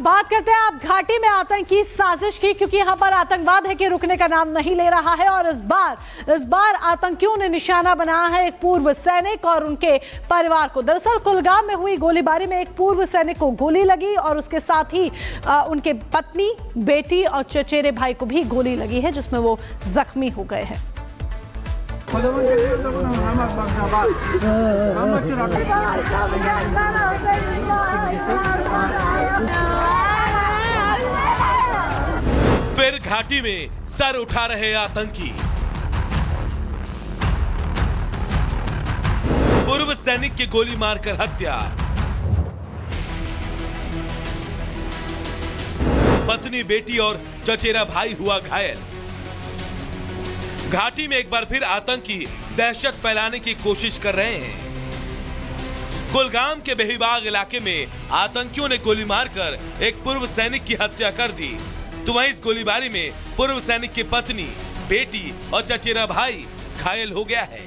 बात करते हैं आप घाटी में आतंकी साजिश की, क्योंकि यहां पर आतंकवाद है कि रुकने का नाम नहीं ले रहा है। और इस बार आतंकियों ने निशाना बनाया है एक पूर्व सैनिक और उनके परिवार को। दरअसल कुलगाम में हुई गोलीबारी में एक पूर्व सैनिक को गोली लगी और उसके साथ ही उनके पत्नी, बेटी और चचेरे भाई को भी गोली लगी है, जिसमें वो जख्मी हो गए हैं। फिर घाटी में सर उठा रहे आतंकी। पूर्व सैनिक की गोली मारकर हत्या, पत्नी, बेटी और चचेरा भाई हुआ घायल। घाटी में एक बार फिर आतंकी दहशत फैलाने की कोशिश कर रहे हैं। कुलगाम के बेहीबाग इलाके में आतंकियों ने गोली मारकर एक पूर्व सैनिक की हत्या कर दी, तो वहीं इस गोलीबारी में पूर्व सैनिक की पत्नी, बेटी और चचेरा भाई घायल हो गया है।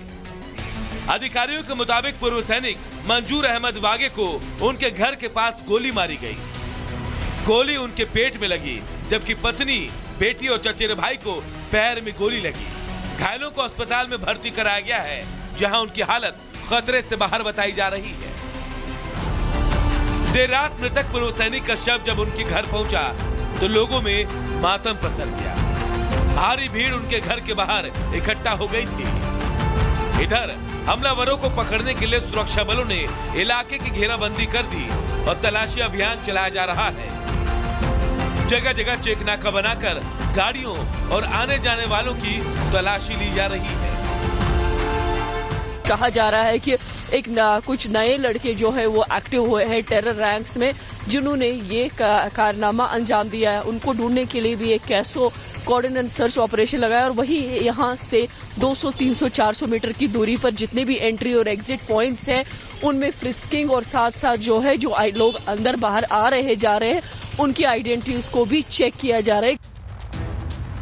अधिकारियों के मुताबिक पूर्व सैनिक मंजूर अहमद वागे को उनके घर के पास गोली मारी गई। गोली उनके पेट में लगी, जबकि पत्नी, बेटी और चचेरे भाई को पैर में गोली लगी। घायलों को अस्पताल में भर्ती कराया गया है, जहां उनकी हालत खतरे से बाहर बताई जा रही है। देर रात मृतक पूर्व सैनिक का शव जब उनके घर पहुंचा तो लोगों में मातम पसर गया। भारी भीड़ उनके घर के बाहर इकट्ठा हो गई थी। इधर हमलावरों को पकड़ने के लिए सुरक्षा बलों ने इलाके की घेराबंदी कर दी और तलाशी अभियान चलाया जा रहा है। जगह जगह चेक नाका बनाकर गाड़ियों और आने जाने वालों की तलाशी ली जा रही है। कहा जा रहा है कि कुछ नए लड़के जो है वो एक्टिव हुए हैं टेरर रैंक्स में, जिन्होंने ये कारनामा अंजाम दिया है। उनको ढूंढने के लिए भी एक कैसो कोऑर्डिनेट सर्च ऑपरेशन लगाया और वही यहाँ से 200, 300, 400 मीटर की दूरी पर जितने भी एंट्री और एग्जिट पॉइंट्स हैं उनमें फ्रिस्किंग और साथ साथ जो है जो लोग अंदर बाहर आ रहे जा रहे हैं उनकी आइडेंटिटीज को भी चेक किया जा रहा है।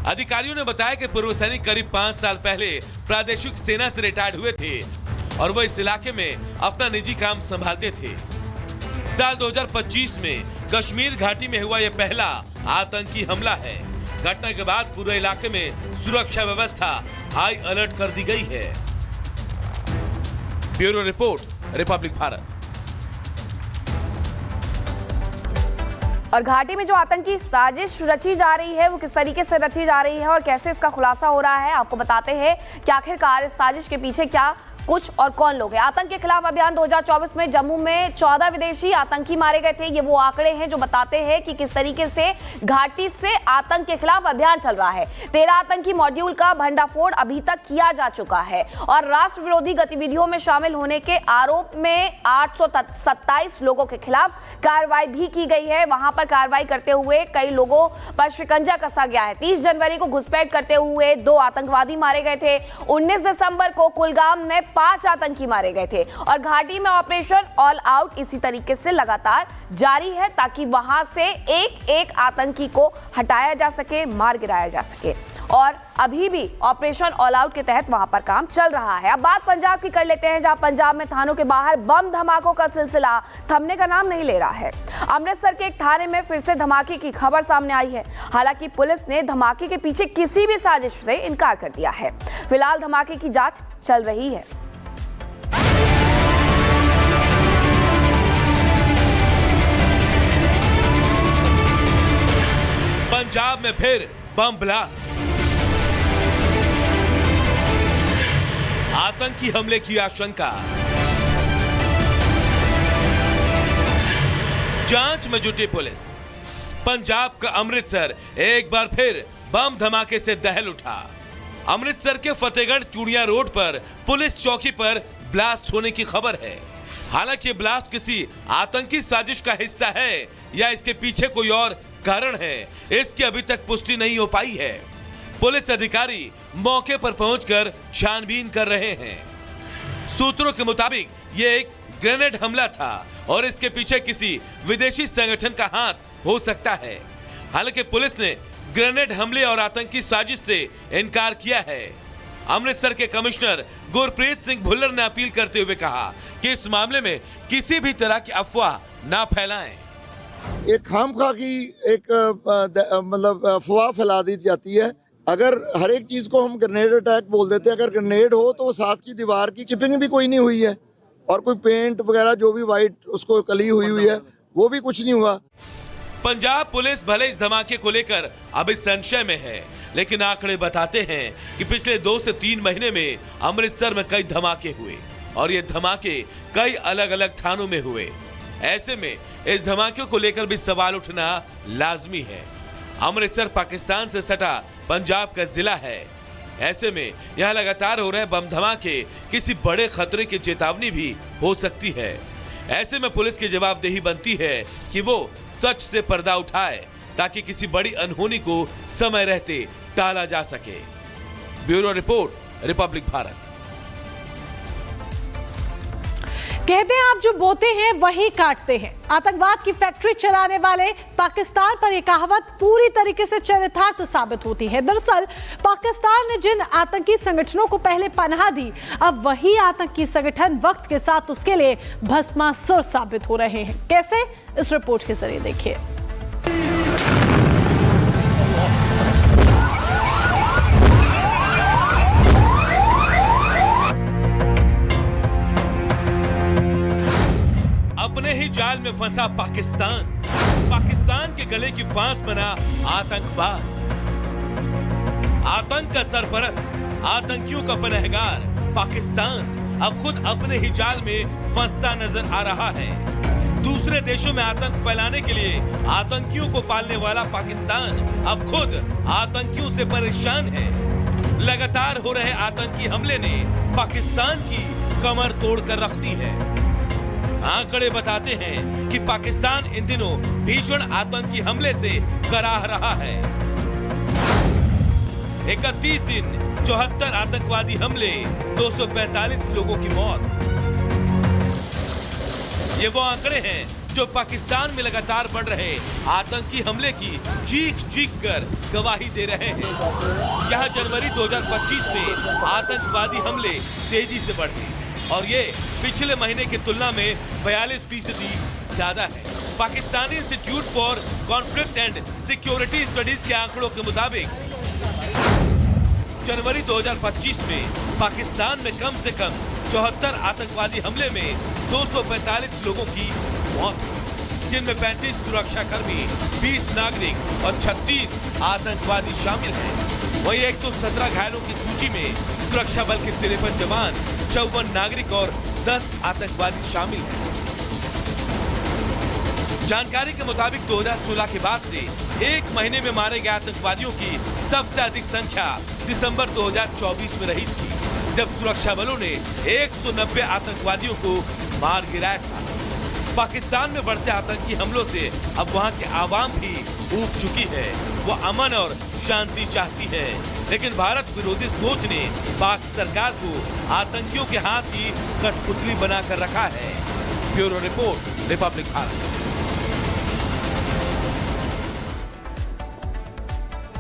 अधिकारियों ने बताया कि पूर्व सैनिक करीब 5 साल पहले प्रादेशिक सेना से रिटायर्ड हुए थे और वो इस इलाके में अपना निजी काम संभालते थे। साल 2025 में कश्मीर घाटी में हुआ यह पहला आतंकी हमला है। घटना के बाद पूरे इलाके में सुरक्षा व्यवस्था हाई अलर्ट कर दी गई है। Bureau report, Republic Bharat. और घाटी में जो आतंकी साजिश रची जा रही है वो किस तरीके से रची जा रही है और कैसे इसका खुलासा हो रहा है, आपको बताते हैं कि आखिरकार इस साजिश के पीछे क्या कुछ और कौन लोग हैं। आतंक के खिलाफ अभियान 2024 में जम्मू में 14 विदेशी आतंकी मारे गए थे। ये वो आंकड़े हैं जो बताते हैं कि किस तरीके से घाटी से आतंक के खिलाफ अभियान चल रहा है। 13 आतंकी मॉड्यूल का भंडाफोड़ अभी तक किया जा चुका है और राष्ट्र विरोधी गतिविधियों में शामिल होने के आरोप में 827 लोगों के खिलाफ कार्रवाई भी की गई है। वहां पर कार्रवाई करते हुए कई लोगों पर शिकंजा कसा गया है। 30 जनवरी को घुसपैठ करते हुए 2 आतंकवादी मारे गए थे। 19 दिसंबर को कुलगाम में 5 आतंकी मारे गए थे और घाटी में ऑपरेशन ऑल आउट इसी तरीके से लगातार जारी है ताकि वहां से एक एक आतंकी को हटाया जा सके, मार गिराया जा सके। और अभी भी ऑपरेशन ऑल आउट के तहत वहां पर काम चल रहा है। अब बात पंजाब की कर लेते हैं, जहां पंजाब में थानों के बाहर बम धमाकों का सिलसिला थमने का नाम नहीं ले रहा है। अमृतसर के एक थाने में फिर से धमाके की खबर सामने आई है। हालांकि पुलिस ने धमाके के पीछे किसी भी साजिश से इनकार कर दिया है। फिलहाल धमाके की जांच चल रही है। पंजाब में फिर बम ब्लास्ट, आतंकी हमले की आशंका। जांच में जुटी पुलिस। पंजाब का अमृतसर एक बार फिर बम धमाके से दहल उठा। अमृतसर के फतेहगढ़ चूड़िया रोड पर पुलिस चौकी पर ब्लास्ट होने की खबर है। हालांकि ब्लास्ट किसी आतंकी साजिश का हिस्सा है या इसके पीछे कोई और कारण है, इसकी अभी तक पुष्टि नहीं हो पाई है। पुलिस अधिकारी मौके पर पहुंचकर छानबीन कर रहे हैं। सूत्रों के मुताबिक ये एक ग्रेनेड हमला था और इसके पीछे किसी विदेशी संगठन का हाथ हो सकता है। हालांकि पुलिस ने ग्रेनेड हमले और आतंकी साजिश से इनकार किया है। अमृतसर के कमिश्नर गुरप्रीत सिंह भुल्लर ने अपील करते हुए कहा कि इस मामले में किसी भी तरह की अफवाह ना फैलाएं। एक खामखा की एक मतलब अफवाह फैला दी जाती है। अगर हर एक चीज को हम ग्रेनेड अटैक बोल देते हैं, अगर ग्रेनेड हो तो वो साथ की दीवार की चिपिंग भी कोई नहीं हुई है और कोई पेंट वगैरह जो भी वाइट उसको कली हुई है वो भी कुछ नहीं हुआ। पंजाब पुलिस भले इस धमाके को लेकर अभी संशय में है, लेकिन आंकड़े बताते हैं कि पिछले 2 से 3 महीने में अमृतसर में कई धमाके हुए और ये धमाके कई अलग अलग थानों में हुए। ऐसे में इस धमाके को लेकर भी सवाल उठना लाजमी है। अमृतसर पाकिस्तान से सटा पंजाब का जिला है। ऐसे में यहां लगातार हो रहे बम धमाके किसी बड़े खतरे की चेतावनी भी हो सकती है। ऐसे में पुलिस की जवाबदेही बनती है कि वो सच से पर्दा उठाए ताकि किसी बड़ी अनहोनी को समय रहते टाला जा सके। Bureau report, Republic Bharat. कहते हैं आप जो बोते हैं वही काटते हैं। आतंकवाद की फैक्ट्री चलाने वाले पाकिस्तान पर यह कहावत पूरी तरीके से चरितार्थ साबित होती है। दरअसल पाकिस्तान ने जिन आतंकी संगठनों को पहले पनाह दी, अब वही आतंकी संगठन वक्त के साथ उसके लिए भस्मासुर साबित हो रहे हैं। कैसे, इस रिपोर्ट के जरिए देखिए। अपने ही जाल में फंसा पाकिस्तान के गले की फांस बना आतंकवाद। आतंक का सरपरस्त, आतंकियों का पनाहगार पाकिस्तान अब खुद अपने ही जाल में फंसता नजर आ रहा है। दूसरे देशों में आतंक फैलाने के लिए आतंकियों को पालने वाला पाकिस्तान अब खुद आतंकियों से परेशान है। लगातार हो रहे आतंकी हमले ने पाकिस्तान की कमर तोड़कर रख दी है। आंकड़े बताते हैं कि पाकिस्तान इन दिनों भीषण आतंकी हमले से कराह रहा है। 31 दिन 74 आतंकवादी हमले, 245 लोगों की मौत। ये वो आंकड़े हैं जो पाकिस्तान में लगातार बढ़ रहे आतंकी हमले की चीख कर गवाही दे रहे हैं। यहां जनवरी 2025 में आतंकवादी हमले तेजी से बढ़े और ये पिछले महीने की तुलना में 42% ज्यादा है। Pakistani institute for conflict and security studies के आंकड़ों के मुताबिक जनवरी 2025 में पाकिस्तान में कम से कम 74 आतंकवादी हमले में 245 लोगों की मौत हुई, जिनमें 35 सुरक्षाकर्मी, 20 नागरिक और 36 आतंकवादी शामिल हैं। वहीं 117 घायलों की सूची में सुरक्षा बल के 53 जवान, 54 नागरिक और 10 आतंकवादी शामिल हैं। जानकारी के मुताबिक 2016 के बाद से एक महीने में मारे गए आतंकवादियों की सबसे अधिक संख्या दिसंबर 2024 में रही थी, जब सुरक्षा बलों ने 190 आतंकवादियों को मार गिराया था। पाकिस्तान में बढ़ते आतंकी हमलों से अब वहां की आवाम भी ऊब चुकी है। वो अमन और शांति चाहती है, लेकिन भारत विरोधी सोच ने पाक सरकार को आतंकियों के हाथ की कठपुतली बनाकर रखा है। Bureau report, Republic Bharat.